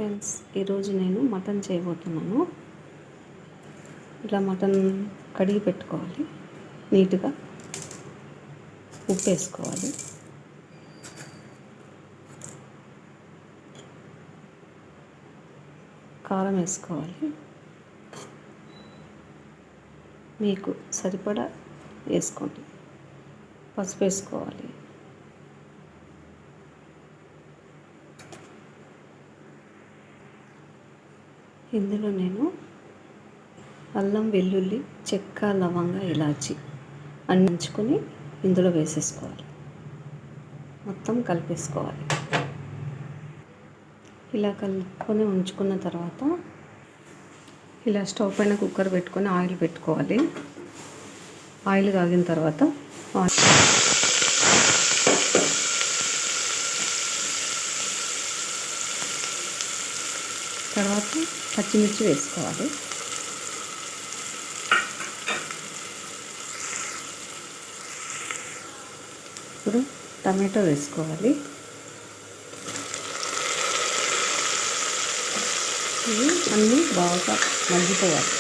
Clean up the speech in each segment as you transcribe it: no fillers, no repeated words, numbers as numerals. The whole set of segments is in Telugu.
ఫ్రెండ్స్, ఈరోజు నేను మటన్ చేయబోతున్నాను. ఇలా మటన్ కడిగి పెట్టుకోవాలి, నీట్గా ఉప్పు వేసుకోవాలి, కారం వేసుకోవాలి, మీకు సరిపడా వేసుకోండి, పసుపు వేసుకోవాలి, ఇందులో నేను అల్లం, వెల్లుల్లి, చెక్క, లవంగ, ఇలాచి అన్ని దంచుకొని ఇందులో వేసేసుకోవాలి, మొత్తం కలిపేసుకోవాలి. ఇలా కలుపుకొని ఉంచుకున్న తర్వాత ఇలా స్టవ్ పైన కుక్కర్ పెట్టుకొని ఆయిల్ పెట్టుకోవాలి. ఆయిల్ కాగిన తర్వాత పచ్చిమిర్చి వేసుకోవాలి. ఇప్పుడు టమాటో వేసుకోవాలి. ఇవి అన్నీ బాగా మగ్గిపోవాలి.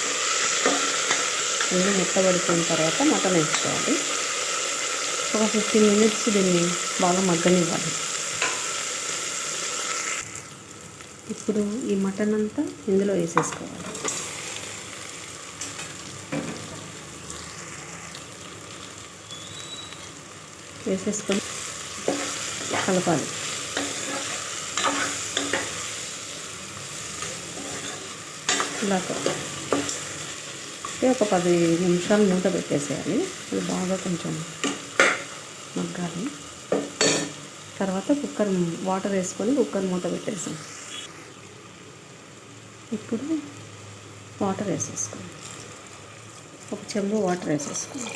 అన్నీ మెత్తబడిపోయిన తర్వాత మటన్ వేసుకోవాలి. ఒక 15 మినిట్స్ దీన్ని బాగా మగ్గనివ్వాలి. ఇప్పుడు ఈ మటన్ అంతా ఇందులో వేసేసుకోవాలి. వేసేసుకొని కలపాలి. ఇలా ఒక 10 నిమిషాలు మూత పెట్టేసేయాలి. ఇది బాగా కొంచెం మగ్గాలి. తర్వాత కుక్కర్ వాటర్ వేసుకొని కుక్కర్ మూత పెట్టేసాం. ఇప్పుడు వాటర్ వేసేసుకోండి. ఒక చెంబు వాటర్ వేసేసుకోండి.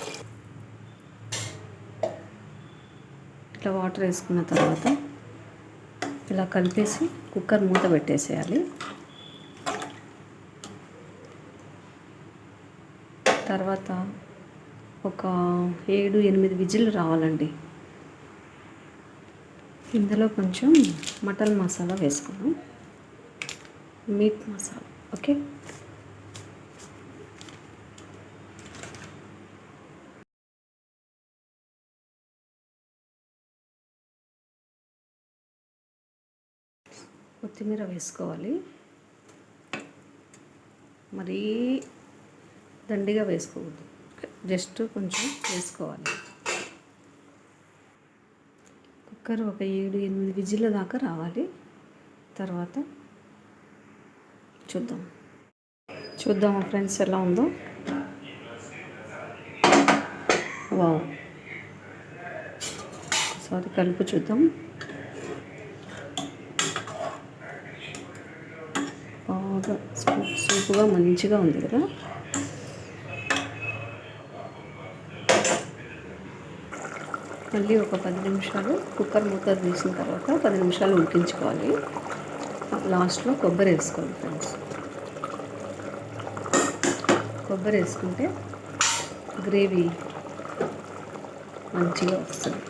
ఇట్లా వాటర్ వేసుకున్న తర్వాత ఇలా కలిపేసి కుక్కర్ మూత పెట్టేసేయాలి. తర్వాత ఒక 7-8 విజిల్ రావాలండి. ఇందులో కొంచెం మటన్ మసాలా వేసుకున్నాం, మీట్ మసాలా. ఓకే, కొత్తిమీర వేసుకోవాలి. మరీ దండిగా వేసుకోవద్దు, జస్ట్ కొంచెం వేసుకోవాలి. కుక్కర్ ఒక 7-8 విజిల్ల దాకా రావాలి. తర్వాత చూద్దామా ఫ్రెండ్స్ ఎలా ఉందో. వావ్, ఒకసారి కలుపు చూద్దాం. బాగా సూపుగా మంచిగా ఉంది కదా. మళ్ళీ ఒక 10 నిమిషాలు కుక్కర్ మూత తీసిన తర్వాత 10 నిమిషాలు ఉడికించుకోవాలి. లాస్ట్లో కొబ్బరి వేసుకోవాలి ఫ్రెండ్స్. కొబ్బరి వేసుకుంటే గ్రేవీ మంచిగా వస్తుంది.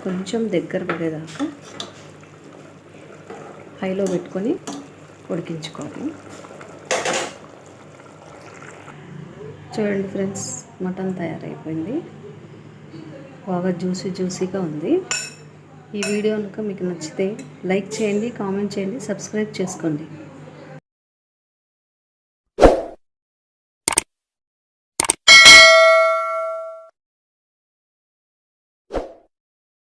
కొంచెం దగ్గర పడేదాకా హైలో పెట్టుకొని ఉడికించుకోవాలి. చూడండి ఫ్రెండ్స్, మటన్ తయారైపోయింది. బాగా జ్యూసీగా ఉంది. ఈ వీడియో కనుక మీకు నచ్చితే లైక్ చేయండి, కామెంట్ చేయండి, సబ్స్క్రైబ్ చేసుకోండి.